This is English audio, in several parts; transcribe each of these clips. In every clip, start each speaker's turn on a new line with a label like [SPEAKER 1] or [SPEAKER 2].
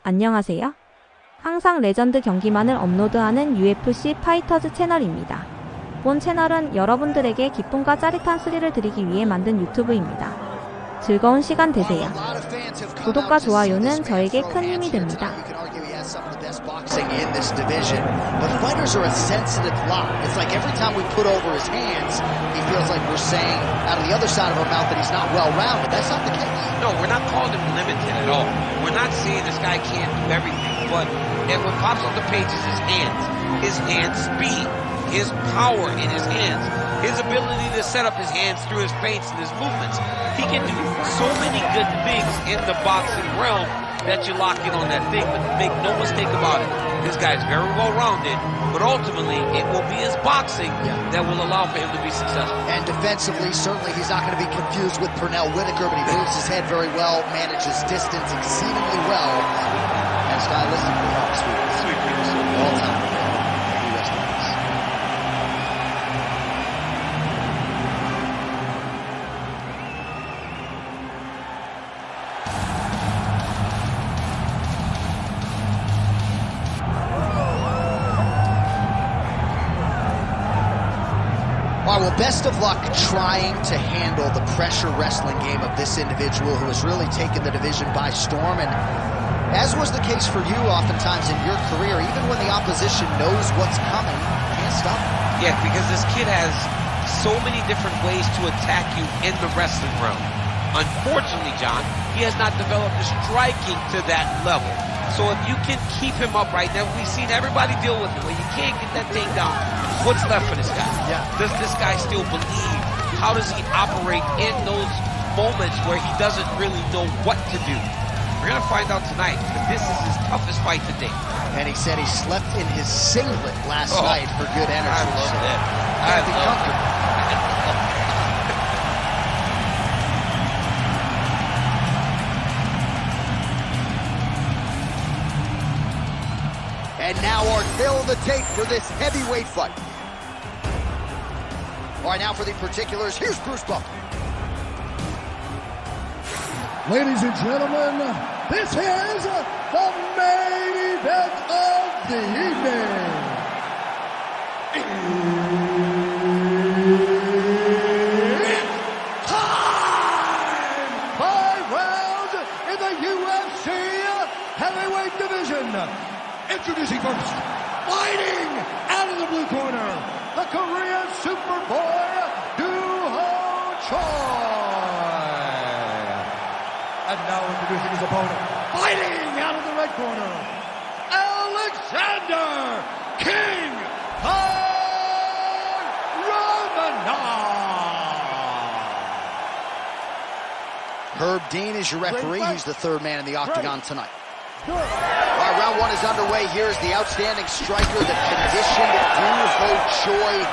[SPEAKER 1] 안녕하세요. 항상 레전드 경기만을 업로드하는 UFC 파이터즈 채널입니다. 본 채널은 여러분들에게 기쁨과 짜릿한 스릴을 드리기 위해 만든 유튜브입니다. 즐거운 시간 되세요. 구독과 좋아요는 저에게 큰 힘이 됩니다.
[SPEAKER 2] Boxing in this division, but fighters are a sensitive lot. It's like every time we put over his hands, he feels like we're saying out of the other side of our mouth that he's not well-rounded. That's not the case.
[SPEAKER 3] No, we're not calling him limited at all. We're not saying this guy can't do everything, but and what pops on the page is his hand speed, his power in his hands, his ability to set up his hands through his feints and his movements. He can do so many good things in the boxing realm that you lock in on that thing, but make no mistake about it. This guy's very well-rounded, but ultimately it will be his boxing that will allow for him to be successful.
[SPEAKER 2] And defensively, certainly he's not going to be confused with Pernell Whitaker, but he moves his head very well, manages distance exceedingly well, and stylistically, sweet people, all time. All right, well, best of luck trying to handle the pressure wrestling game of this individual who has really taken the division by storm. And as was the case for you oftentimes in your career, even when the opposition knows what's coming, can't stop it.
[SPEAKER 3] Yeah, because this kid has so many different ways to attack you in the wrestling realm. Unfortunately, John, he has not developed the striking to that level. So if you can keep him up right now, we've seen everybody deal with him. When you can't get that thing down, what's left for this guy?
[SPEAKER 2] Yeah.
[SPEAKER 3] Does this guy still believe? How does he operate in those moments where he doesn't really know what to do? We're going to find out tonight, but this is his toughest fight to date.
[SPEAKER 2] And he said he slept in his singlet last night for good energy.
[SPEAKER 3] I love that. I love that.
[SPEAKER 2] And now our fill of the tape for this heavyweight fight. All right, now for the particulars, here's Bruce Buffer.
[SPEAKER 4] Ladies and gentlemen, this is the main event of the evening. It's time! 5 rounds in the UFC heavyweight division. Introducing first, fighting out of the blue corner, the Korean Superboy, Doo-Ho Choi. And now introducing his opponent, fighting out of the red corner, Alexander King Romanov.
[SPEAKER 2] Herb Dean is your referee. He's the third man in the octagon tonight. All right, round one is underway. Here's the outstanding striker, the conditioned Doo-Ho Choi.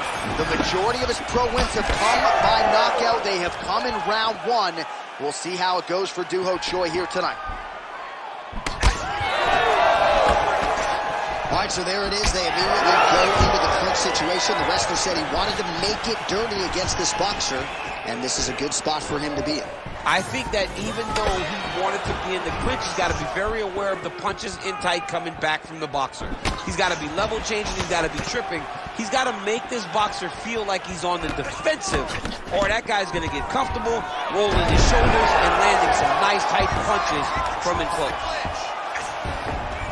[SPEAKER 2] The majority of his pro wins have come by knockout. They have come in round one. We'll see how it goes for Doo-Ho Choi here tonight. All right, so there it is. They immediately go into the clinch situation. The wrestler said he wanted to make it dirty against this boxer, and this is a good spot for him to be in.
[SPEAKER 3] I think that even though he wanted to be in the clinch, he's got to be very aware of the punches in tight coming back from the boxer. He's got to be level changing, he's got to be tripping. He's got to make this boxer feel like he's on the defensive, or that guy's going to get comfortable, rolling his shoulders and landing some nice tight punches from in close.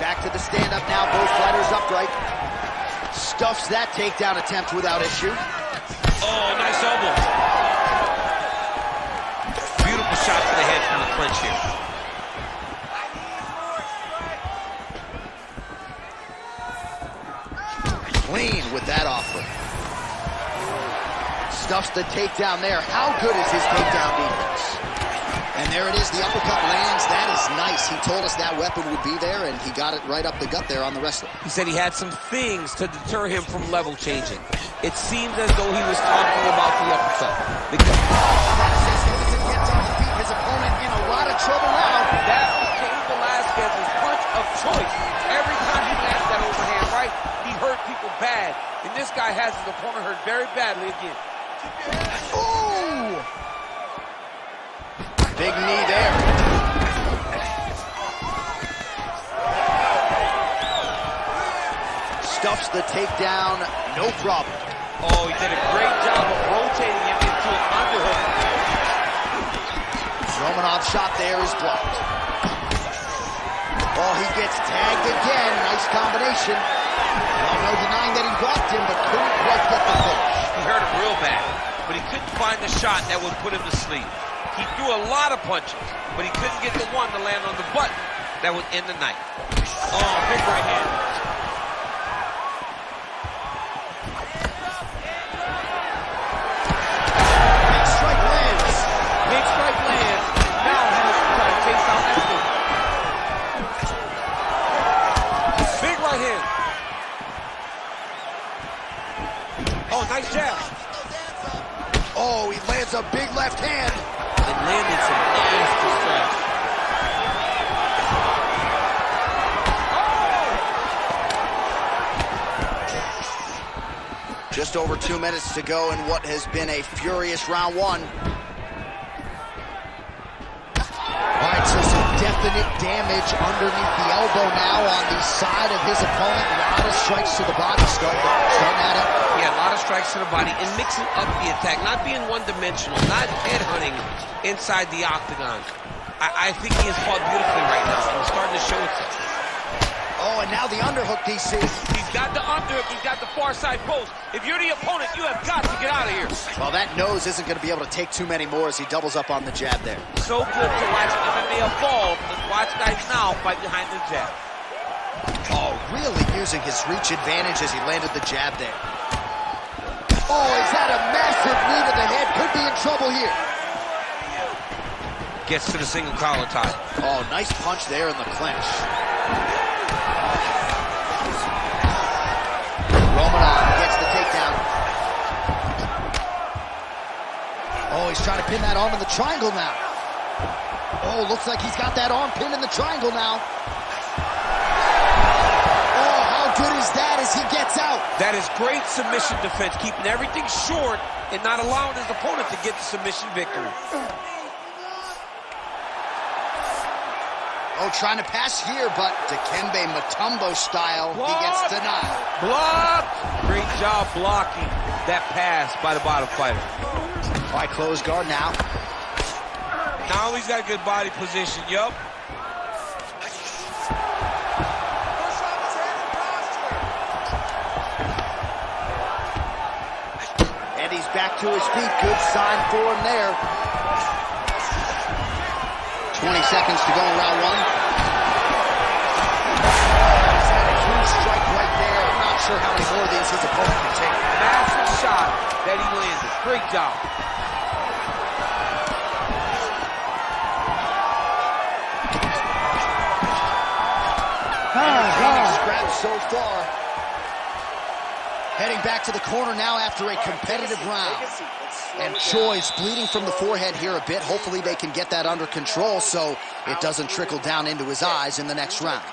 [SPEAKER 2] Back to the stand-up now, both fighters upright. Stuffs that takedown attempt without issue.
[SPEAKER 3] Oh, nice elbow. Beautiful shot to the head from the clinch here.
[SPEAKER 2] Clean with that offer. Stuffs the takedown there. How good is his takedown defense? And there it is, the uppercut lands. That is nice. He told us that weapon would be there, and he got it right up the gut there on the wrestler.
[SPEAKER 3] He said he had some things to deter him from level changing. It seems as though he was talking about the uppercut.
[SPEAKER 2] His opponent in a lot of trouble now.
[SPEAKER 3] That became Velasquez's punch of choice. Every time he lands that overhand right, he hurt people bad. And this guy has his opponent hurt very badly again.
[SPEAKER 2] Ooh! Big knee there. stuffs the takedown, no problem.
[SPEAKER 3] Oh, he did a great job of rotating him into an underhook.
[SPEAKER 2] Romanov's shot there is blocked. Oh, he gets tagged again. Nice combination. Well, no denying that he blocked him, but couldn't quite get the finish.
[SPEAKER 3] He hurt him real bad, but he couldn't find the shot that would put him to sleep. He threw a lot of punches, but he couldn't get the one to land on the button that would end the night. Oh, big right hand.
[SPEAKER 2] Big strike lands.
[SPEAKER 3] Big strike lands. Now has to try to chase out that move. Big right hand. Oh, nice jab.
[SPEAKER 2] Oh, he lands a big left hand.
[SPEAKER 3] And landed some nasty strikes.
[SPEAKER 2] Just over 2 minutes to go in what has been a furious round one. All right, so some definite damage underneath the elbow now on the side of his opponent. A lot of strikes to the body starting at it.
[SPEAKER 3] Yeah, a lot of strikes to the body and mixing up the attack, not being one-dimensional, not headhunting inside the octagon. I think he has fought beautifully right now, and he's starting to show it.
[SPEAKER 2] Oh, and now the underhook, DC.
[SPEAKER 3] He's got the underhook, he's got the far side post. If you're the opponent, you have got to get out of here.
[SPEAKER 2] Well, that nose isn't going to be able to take too many more as he doubles up on the jab there.
[SPEAKER 3] So good to watch MMA evolve and watch guys now fight behind the jab.
[SPEAKER 2] Oh, really using his reach advantage as he landed the jab there. Oh, he's had a massive knee to the head. Could be in trouble here.
[SPEAKER 3] Gets to the single collar tie.
[SPEAKER 2] Oh, nice punch there in the clinch. Romanov gets the takedown. Oh, he's trying to pin that arm in the triangle now. Oh, looks like he's got that arm pinned in the triangle now. Oh, how good is that as he gets out?
[SPEAKER 3] That is great submission defense, keeping everything short and not allowing his opponent to get the submission victory.
[SPEAKER 2] Oh, trying to pass here, but Dikembe Mutombo style, he gets denied.
[SPEAKER 3] Blocked! Great job blocking that pass by the bottom fighter.
[SPEAKER 2] All right, close guard now.
[SPEAKER 3] Now he's got a good body position, yup.
[SPEAKER 2] And he's back to his feet. Good sign for him there. 20 seconds to go in round one. He's had a huge strike right there. I'm not sure how many more of these his opponent can take.
[SPEAKER 3] Massive shot that he landed. Great job.
[SPEAKER 2] Scraps so far. Heading back to the corner now after a competitive round. And Choi's bleeding from the forehead here a bit. Hopefully they can get that under control so it doesn't trickle down into his eyes in the next round.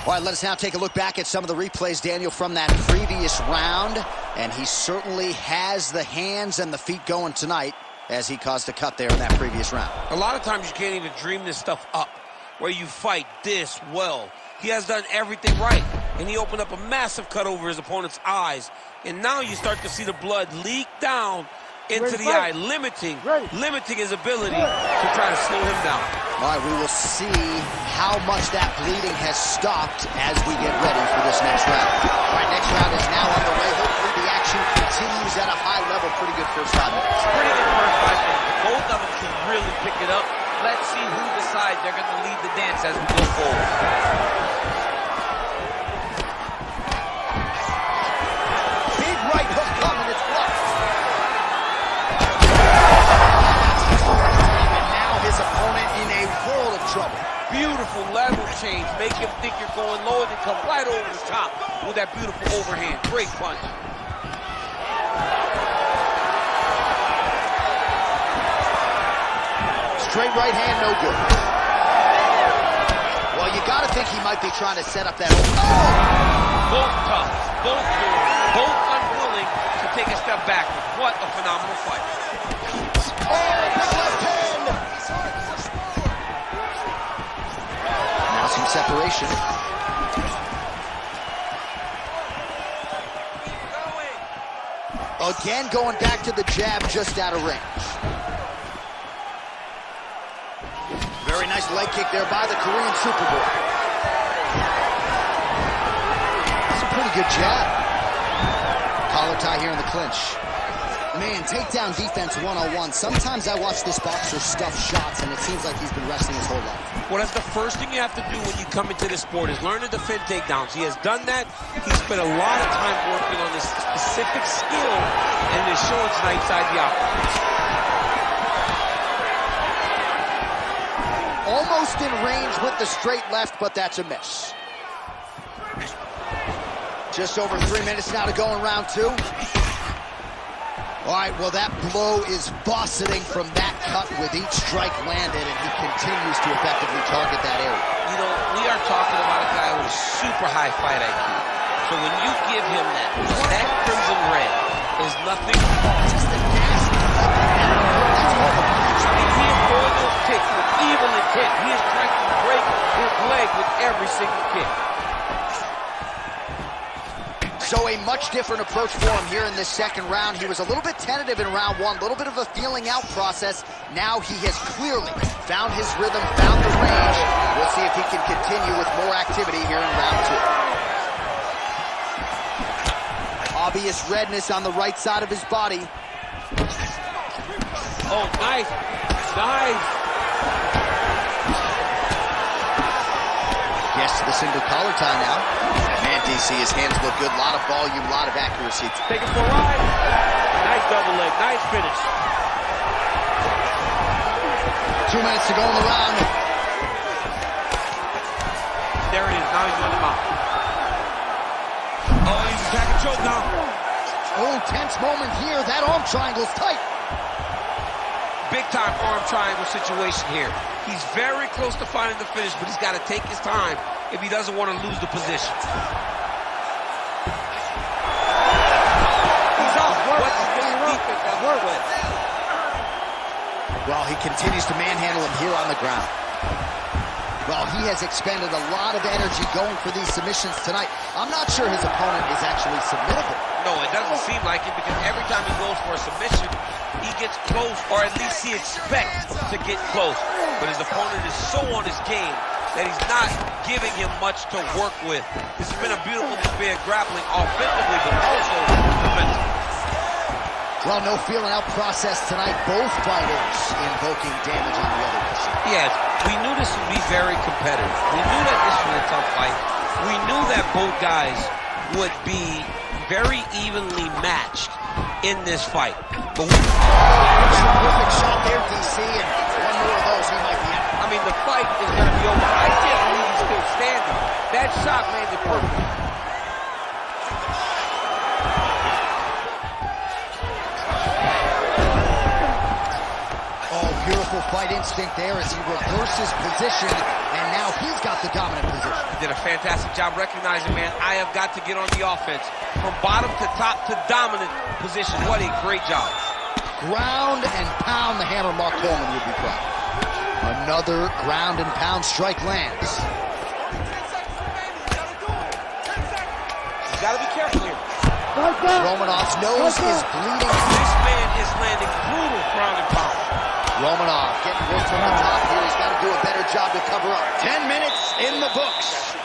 [SPEAKER 2] All right, let us now take a look back at some of the replays, Daniel, from that previous round. And he certainly has the hands and the feet going tonight as he caused a cut there in that previous round.
[SPEAKER 3] A lot of times you can't even dream this stuff up, where you fight this well. He has done everything right, and he opened up a massive cut over his opponent's eyes. And now you start to see the blood leak down into the eye, limiting his ability to try to slow him down.
[SPEAKER 2] All right, we will see how much that bleeding has stopped as we get ready for this next round. All right, next round is now underway. Hopefully the action continues at a high level. Pretty good first 5 minutes.
[SPEAKER 3] Pretty good first 5 minutes. Both of them can really pick it up. Let's see who decides they're going to lead the dance as we go forward.
[SPEAKER 2] Big right hook coming, it's blocked. And now his opponent in a world of trouble.
[SPEAKER 3] Beautiful level change. Make him think you're going low and then come right over the top with that beautiful overhand. Great punch.
[SPEAKER 2] Straight right hand, no good. Well, you got to think he might be trying to set up that.
[SPEAKER 3] Both tough, both good, both unwilling to take a step backward. What a phenomenal fight.
[SPEAKER 2] Oh, big left hand. Now some separation. Again, going back to the jab, just out of range. Very nice leg kick there by the Korean Superboy. That's a pretty good jab. Collar tie here in the clinch. Man, takedown defense one-on-one. Sometimes I watch this boxer stuff shots, and it seems like he's been wrestling his whole life.
[SPEAKER 3] Well, that's the first thing you have to do when you come into this sport is learn to defend takedowns. He has done that. He spent a lot of time working on this specific skill, and it's showing tonight inside the octagon.
[SPEAKER 2] Almost in range with the straight left, but that's a miss. Just over 3 minutes now to go in round two. All right, well, that blow is buffeting from that cut with each strike landed, and he continues to effectively target that area.
[SPEAKER 3] You know, we are talking about a guy with a super high fight IQ. So when you give him that crimson red is nothing.
[SPEAKER 2] Just the nasty
[SPEAKER 3] I mean, he is throwing those kicks with evil intent. He is trying to break his leg with every single kick.
[SPEAKER 2] So a much different approach for him here in this second round. He was a little bit tentative in round one, a little bit of a feeling out process. Now he has clearly found his rhythm, found the range. We'll see if he can continue with more activity here in round two. Obvious redness on the right side of his body.
[SPEAKER 3] Oh, nice. Nice.
[SPEAKER 2] Yes, the single collar tie now. Man, DC, his hands look good. A lot of volume, a lot of accuracy.
[SPEAKER 3] Take it for a ride. Nice double leg. Nice finish.
[SPEAKER 2] 2 minutes to go in the round.
[SPEAKER 3] There it is. Now he's on the mount. Oh, he's attacking choke now.
[SPEAKER 2] Oh, tense moment here. That arm triangle's tight.
[SPEAKER 3] Big time arm triangle situation here. He's very close to finding the finish, but he's got to take his time if he doesn't want to lose the position. He's off. What's his defense on work with?
[SPEAKER 2] Well, he continues to manhandle him here on the ground. Well, he has expended a lot of energy going for these submissions tonight. I'm not sure his opponent is actually submittable.
[SPEAKER 3] No, it doesn't seem like it because every time he goes for a submission, he gets close, or at least he expects to get close. But his opponent is so on his game that he's not giving him much to work with. This has been a beautiful display of grappling offensively, but also defensively.
[SPEAKER 2] Well, no feeling out process tonight. Both fighters invoking damage on the other person.
[SPEAKER 3] Yes, we knew this would be very competitive. We knew that this was a tough fight. We knew that both guys would be very evenly matched in this fight. But
[SPEAKER 2] perfect shot there, DC, and one more of those, he might be out.
[SPEAKER 3] I mean, the fight is going to be over. I can't believe he's still standing. That shot landed perfect.
[SPEAKER 2] Beautiful fight instinct there as he reverses position, and now he's got the dominant position.
[SPEAKER 3] He did a fantastic job recognizing, man, I have got to get on the offense. From bottom to top to dominant position. What a great job.
[SPEAKER 2] Ground and pound, the hammer Mark Coleman would be proud. Another ground and pound strike lands.
[SPEAKER 3] You gotta be careful here.
[SPEAKER 2] Romanov's nose is bleeding.
[SPEAKER 3] This man is landing brutal ground and pound.
[SPEAKER 2] Romanov getting work from the top here. He's got to do a better job to cover up. 10 minutes in the books.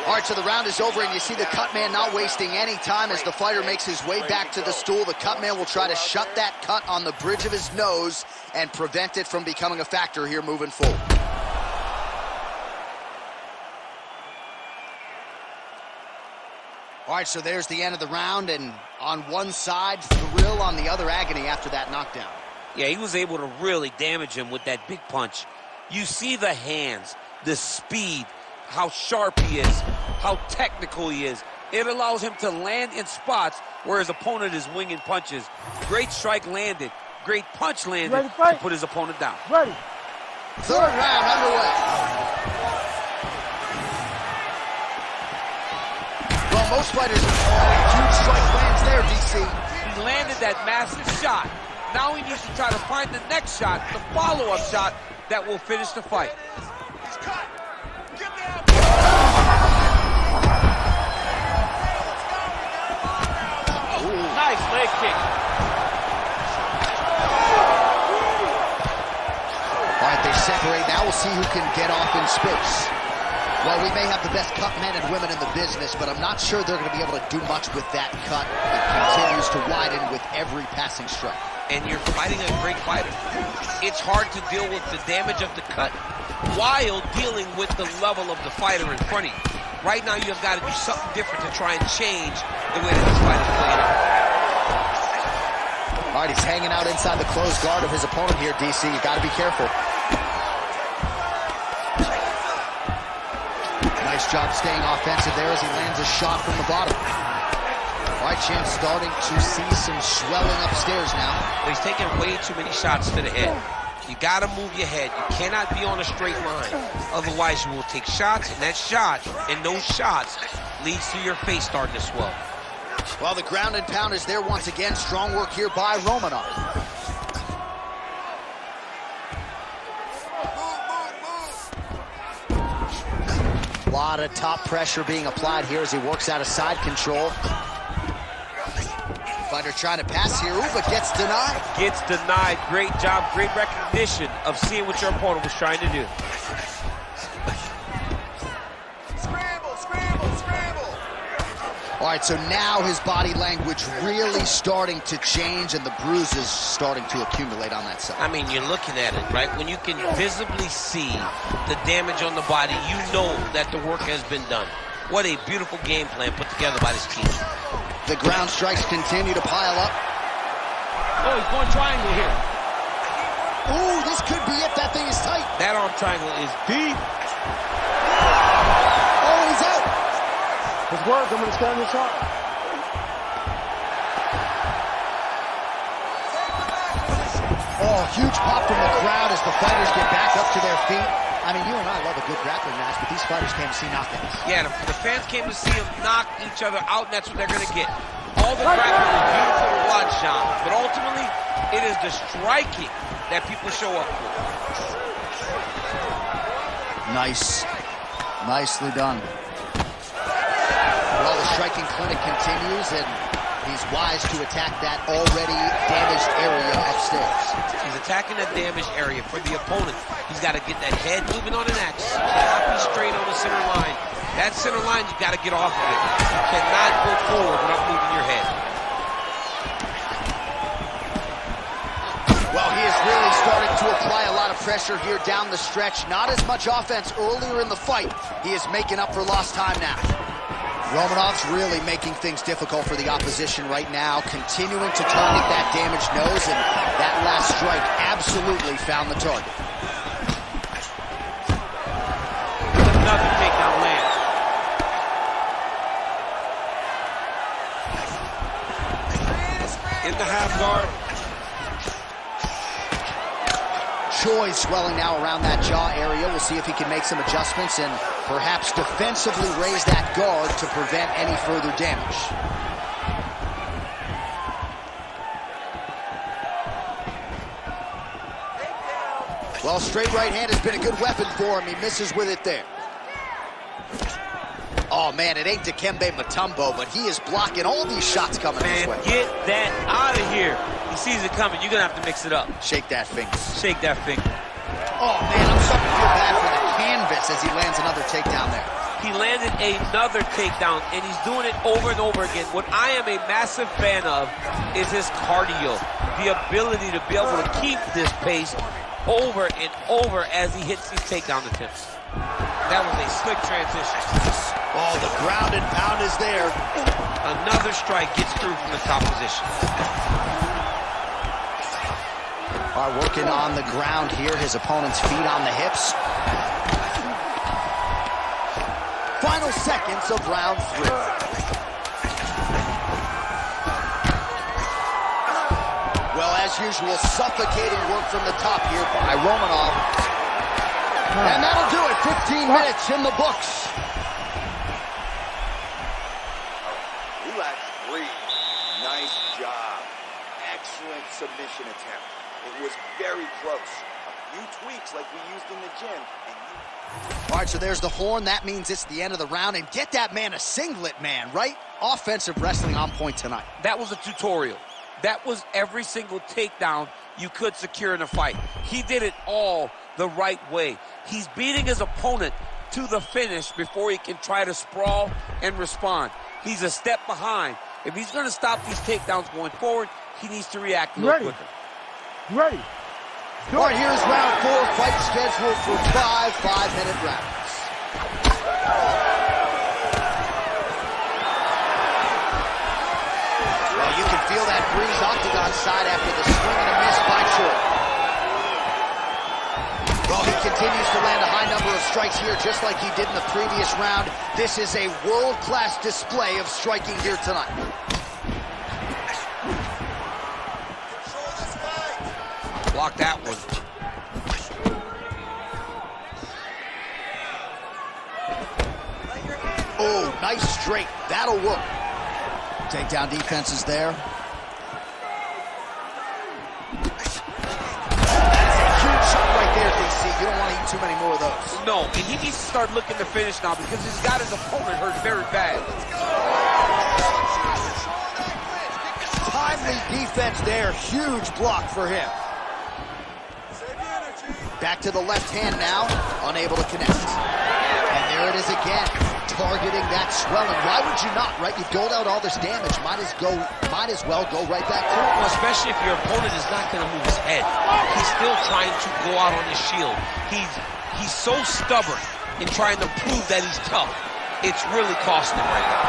[SPEAKER 2] All right, so the round is over, and you see the cut man not wasting any time as the fighter makes his way back to the stool. The cut man will try to shut that cut on the bridge of his nose and prevent it from becoming a factor here moving forward. All right, so there's the end of the round, and on one side, thrill, on the other, agony after that knockdown.
[SPEAKER 3] Yeah, he was able to really damage him with that big punch. You see the hands, the speed, how sharp he is, how technical he is. It allows him to land in spots where his opponent is winging punches. Great strike landed, great punch landed to put his opponent down.
[SPEAKER 4] Ready.
[SPEAKER 2] Third round underway. Well, most fighters have huge strike lands there, DC.
[SPEAKER 3] He landed that massive shot. Now he needs to try to find the next shot, the follow-up shot that will finish the fight. Ooh. Nice leg leg kick.
[SPEAKER 2] All right, they separate. Now we'll see who can get off in space. Well, we may have the best cut men and women in the business, but I'm not sure they're going to be able to do much with that cut. It continues to widen with every passing strike.
[SPEAKER 3] And you're fighting a great fighter. It's hard to deal with the damage of the cut while dealing with the level of the fighter in front of you. Right now, you've got to do something different to try and change the way that this fight is playing out.
[SPEAKER 2] All right, he's hanging out inside the closed guard of his opponent here, DC. You got to be careful. Nice job staying offensive there as he lands a shot from the bottom. All right, Champ's starting to see some swelling upstairs now.
[SPEAKER 3] He's taking way too many shots to the head. You got to move your head. You cannot be on a straight line. Otherwise, you will take shots, and that shot and those shots leads to your face starting to swell.
[SPEAKER 2] Well, the ground and pound is there once again. Strong work here by Romanov. A lot of top pressure being applied here as he works out of side control. Fighter trying to pass here, ooh, but gets denied.
[SPEAKER 3] Gets denied. Great job, great recognition of seeing what your opponent was trying to do.
[SPEAKER 2] Scramble, scramble, scramble. All right, so now his body language really starting to change and the bruises starting to accumulate on that side.
[SPEAKER 3] I mean, you're looking at it, right? When you can visibly see the damage on the body, you know that the work has been done. What a beautiful game plan put together by this team.
[SPEAKER 2] The ground strikes continue to pile up.
[SPEAKER 3] Oh, he's going triangle here.
[SPEAKER 2] Ooh, this could be it. That thing is tight.
[SPEAKER 3] That arm triangle is deep.
[SPEAKER 2] Oh, he's out.
[SPEAKER 5] His work, I'm going to stand your shot.
[SPEAKER 2] Oh, huge pop from the crowd as the fighters get back up to their feet. I mean, you and I love a good grappling match, but these fighters came to see knockouts.
[SPEAKER 3] Yeah, the fans came to see them knock each other out, and that's what they're going to get. All the grappling is beautiful to watch, Sean, but ultimately, it is the striking that people show up for.
[SPEAKER 2] Nice. Nicely done. Well, the striking clinic continues, and he's wise to attack that already damaged area upstairs.
[SPEAKER 3] He's attacking that damaged area for the opponent. He's got to get that head moving on an axis. You cannot be straight on the center line. That center line, you got to get off of it. You cannot go forward without moving your head.
[SPEAKER 2] Well, he is really starting to apply a lot of pressure here down the stretch. Not as much offense earlier in the fight. He is making up for lost time now. Romanov's really making things difficult for the opposition right now, continuing to target that damaged nose, and that last strike absolutely found the target.
[SPEAKER 3] Another takedown land. In the half guard.
[SPEAKER 2] Choi swelling now around that jaw area. We'll see if he can make some adjustments and perhaps defensively raise that guard to prevent any further damage. Well, straight right hand has been a good weapon for him. He misses with it there. Oh, man, it ain't Dikembe Mutombo, but he is blocking all these shots coming his way.
[SPEAKER 3] Get that out of here. He sees it coming. You're going to have to mix it up.
[SPEAKER 2] Shake that finger.
[SPEAKER 3] Shake that finger.
[SPEAKER 2] Oh, man, I'm starting to feel bad for the canvas as he lands another takedown there.
[SPEAKER 3] He landed another takedown, and he's doing it over and over again. What I am a massive fan of is his cardio, the ability to be able to keep this pace over and over as he hits these takedown attempts. That was a slick transition.
[SPEAKER 2] Oh, the ground and pound is there.
[SPEAKER 3] Another strike gets through from the top position.
[SPEAKER 2] Are working on the ground here. His opponent's feet on the hips. Final seconds of round 3. Well, as usual, suffocating work from the top here by Romanov. And that'll do it. 15 minutes in the books.
[SPEAKER 6] Relax, breathe. Nice job. Excellent submission attempt. It was very close. A few tweaks like we used in the gym, and you...
[SPEAKER 2] All right, so there's the horn. That means it's the end of the round. And get that man a singlet, man, right? Offensive wrestling on point tonight.
[SPEAKER 3] That was a tutorial. That was every single takedown you could secure in a fight. He did it all the right way. He's beating his opponent to the finish before he can try to sprawl and respond. He's a step behind. If he's going to stop these takedowns going forward, he needs to react a little quicker.
[SPEAKER 5] Ready.
[SPEAKER 2] All right, here's round 4, fight scheduled for 5 5-minute rounds. Well, you can feel that breeze octagon side after the swing and a miss by Choi. Well, he continues to land a high number of strikes here, just like he did in the previous round. This is a world-class display of striking here tonight.
[SPEAKER 3] Block that one.
[SPEAKER 2] Oh, nice straight. That'll work. Takedown defense is there. That's a huge shot right there, DC. You don't want to eat too many more of those.
[SPEAKER 3] No, and he needs to start looking to finish now because he's got his opponent hurt very bad.
[SPEAKER 2] Timely defense there. Huge block for him. Back to the left hand now. Unable to connect. And there it is again. Targeting that swelling. Why would you not, right? You've doled out all this damage. Might as well go right back to it.
[SPEAKER 3] Well, especially if your opponent is not going to move his head. He's still trying to go out on his shield. He's so stubborn in trying to prove that he's tough. It's really costing him right now.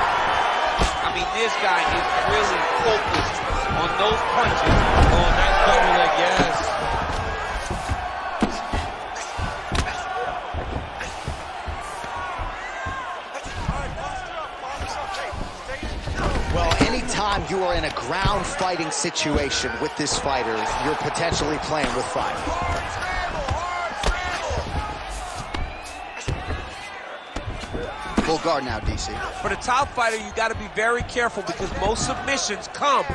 [SPEAKER 3] I mean, this guy is really focused on those punches. Oh, nice double leg, yes.
[SPEAKER 2] Well, anytime you are in a ground fighting situation with this fighter, you're potentially playing with fire. Full guard now, DC.
[SPEAKER 3] For the top fighter, you got to be very careful because most submissions come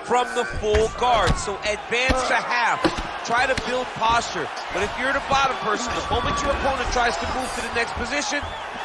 [SPEAKER 3] from the full guard. So advance to half. Try to build posture. But if you're the bottom person, the moment your opponent tries to move to the next position,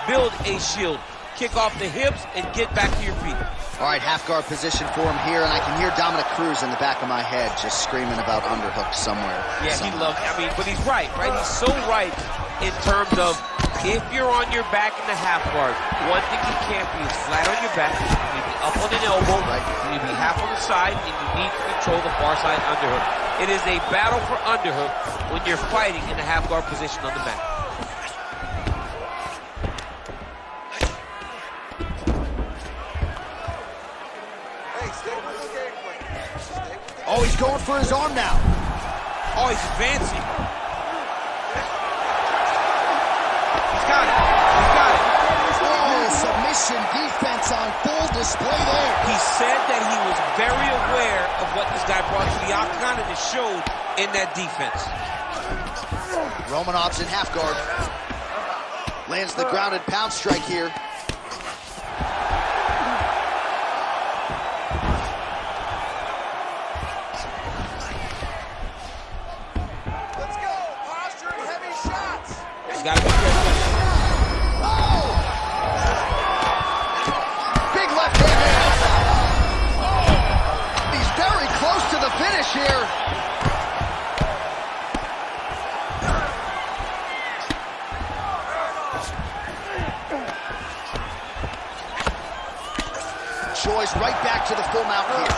[SPEAKER 3] build a shield. Kick off the hips and get back to your feet.
[SPEAKER 2] All right, half guard position for him here, and I can hear Dominic Cruz in the back of my head just screaming about underhooks somewhere.
[SPEAKER 3] Yeah, he loves, but he's right? He's so right in terms of if you're on your back in the half guard, one thing you can't be is flat on your back. You need to be up on an elbow, right? You need to be half on the side, and you need to control the far side underhook. It is a battle for underhook when you're fighting in the half guard position on the back.
[SPEAKER 2] Oh, he's going for his arm now.
[SPEAKER 3] Oh, he's advancing. He's got it. He's got it.
[SPEAKER 2] Oh, submission defense on full display there.
[SPEAKER 3] He said that he was very aware of what this guy brought to the octagon, and it showed in that defense.
[SPEAKER 2] Romanov's in half guard. Lands the grounded pound strike here.
[SPEAKER 3] He's got to be careful.
[SPEAKER 2] Oh! Big left hand. Oh! He's very close to the finish here. Choi's right back to the full mount here.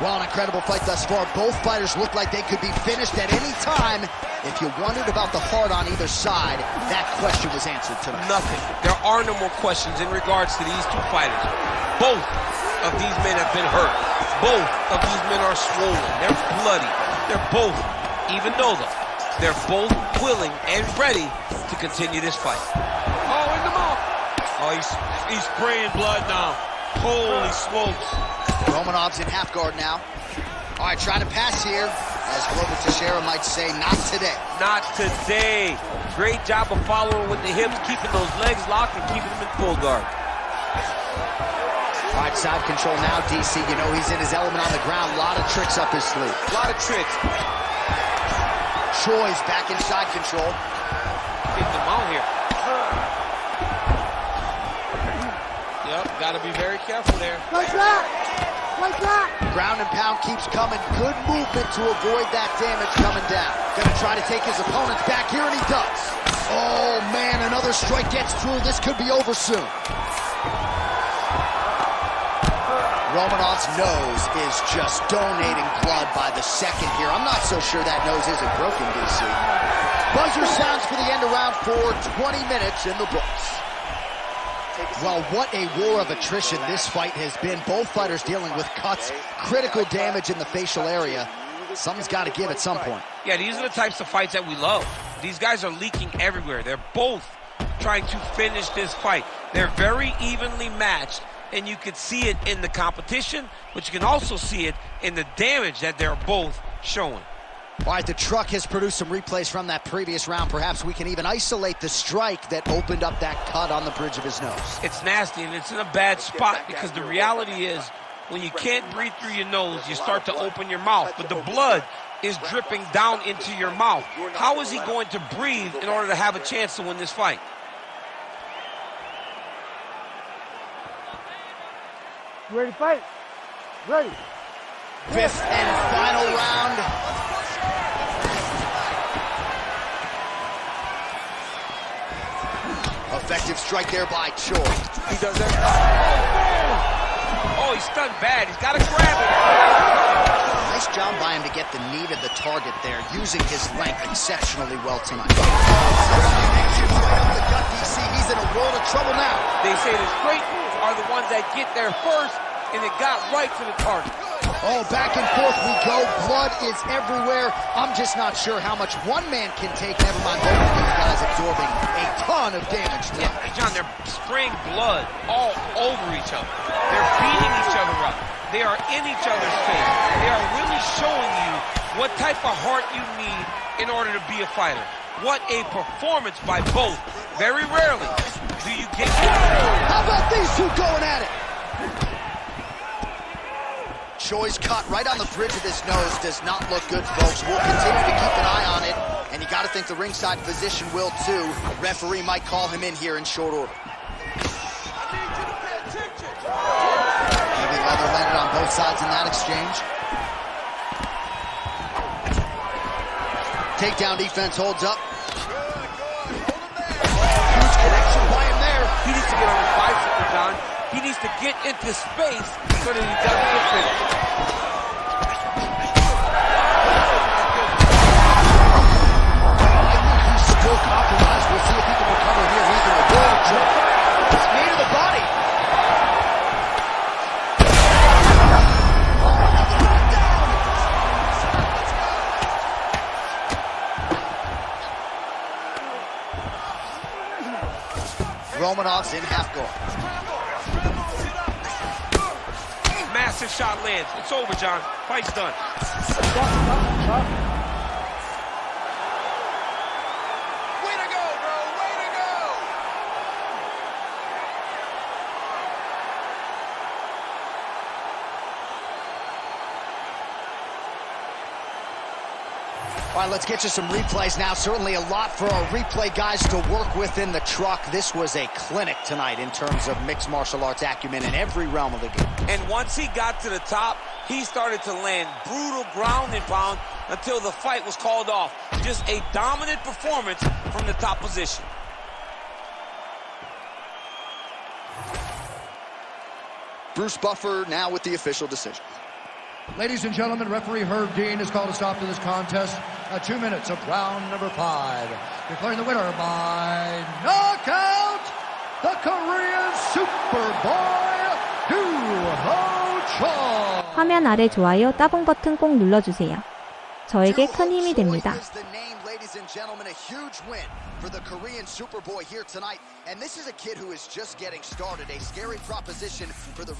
[SPEAKER 2] Well, an incredible fight thus far. Both fighters look like they could be finished at any time. If you wondered about the heart on either side, that question was answered tonight.
[SPEAKER 3] Nothing. There are no more questions in regards to these two fighters. Both of these men have been hurt. Both of these men are swollen. They're bloody. They're both, even though they're both willing and ready to continue this fight. Oh, in the mouth. Oh, he's spraying blood now. Holy smokes.
[SPEAKER 2] Romanov's in half guard now. All right, trying to pass here. As Glover Teixeira might say, not today.
[SPEAKER 3] Not today. Great job of following with the hips, keeping those legs locked and keeping them in full guard.
[SPEAKER 2] All right, side control now, DC. You know he's in his element on the ground. A lot of tricks up his sleeve.
[SPEAKER 3] A lot of tricks.
[SPEAKER 2] Choi's back in side control.
[SPEAKER 3] Getting them out here. Yep, got to be very careful there.
[SPEAKER 2] Ground and pound keeps coming. Good movement to avoid that damage coming down. Gonna try to take his opponents back here, and he does. Oh, man, another strike gets through. This could be over soon. Romanov's nose is just donating blood by the second here. I'm not so sure that nose isn't broken, DC. Buzzer sounds for the end of round 4, 20 minutes in the books. Well, what a war of attrition this fight has been. Both fighters dealing with cuts, critical damage in the facial area. Something's got to give at some point.
[SPEAKER 3] Yeah, these are the types of fights that we love. These guys are leaking everywhere. They're both trying to finish this fight. They're very evenly matched, and you can see it in the competition, but you can also see it in the damage that they're both showing.
[SPEAKER 2] All right, the truck has produced some replays from that previous round. Perhaps we can even isolate the strike that opened up that cut on the bridge of his nose.
[SPEAKER 3] It's nasty, and it's in a bad spot because the reality is when you can't breathe through your nose, you start to open your mouth, but the blood is dripping down into your mouth. How is he going to breathe in order to have a chance to win this fight?
[SPEAKER 5] You ready to fight? Ready.
[SPEAKER 2] Fifth and final round. Effective strike there by Choi.
[SPEAKER 3] He does that. Oh, he's stunned bad. He's got to grab it.
[SPEAKER 2] Nice job by him to get the knee to the target there, using his length exceptionally well tonight. Right up the gut, DC. He's in a world of trouble now.
[SPEAKER 3] They say the straight are the ones that get there first, and it got right to the target.
[SPEAKER 2] Oh, back and forth we go. Blood is everywhere. I'm just not sure how much one man can take. Never mind both of these guys absorbing a ton of damage tonight.
[SPEAKER 3] Yeah, John, they're spraying blood all over each other. They're beating each other up. They are in each other's face. They are really showing you what type of heart you need in order to be a fighter. What a performance by both. Very rarely do you get...
[SPEAKER 2] How about these two going at it? Choi's cut right on the bridge of his nose does not look good, folks. We'll continue to keep an eye on it, and you got to think the ringside physician will too. Referee might call him in here in short order. Heavy leather landed on both sides in that exchange. Takedown defense holds up. Huge connection by him there.
[SPEAKER 3] He needs to get on his bicycle, John. He needs to get into space so that he doesn't get finished.
[SPEAKER 2] I think he's still compromised. We'll see if he can recover here. He's in a world of trouble. Knee to the body. Romanov's in half guard.
[SPEAKER 3] Massive shot lands. It's over, John. Fight's done.
[SPEAKER 6] Way to go, bro! Way to go!
[SPEAKER 2] All right, let's get you some replays now. Certainly a lot for our replay guys to work with in the truck. This was a clinic tonight in terms of mixed martial arts acumen in every realm of the game.
[SPEAKER 3] And once he got to the top, he started to land brutal ground and pound until the fight was called off. Just a dominant performance from the top position.
[SPEAKER 2] Bruce Buffer now with the official decision.
[SPEAKER 4] Ladies and gentlemen, referee Herb Dean has called a stop to this contest at 2 minutes of round number 5. Declaring the winner by knockout, the Korean Superboy, Duho Choi.
[SPEAKER 1] 화면 아래 좋아요 따봉 버튼 꼭 눌러주세요. 저에게 큰 힘이 됩니다.
[SPEAKER 2] Ladies and gentlemen, a huge win for the Korean Superboy here tonight. And this is a kid who is just getting started. A scary proposition for the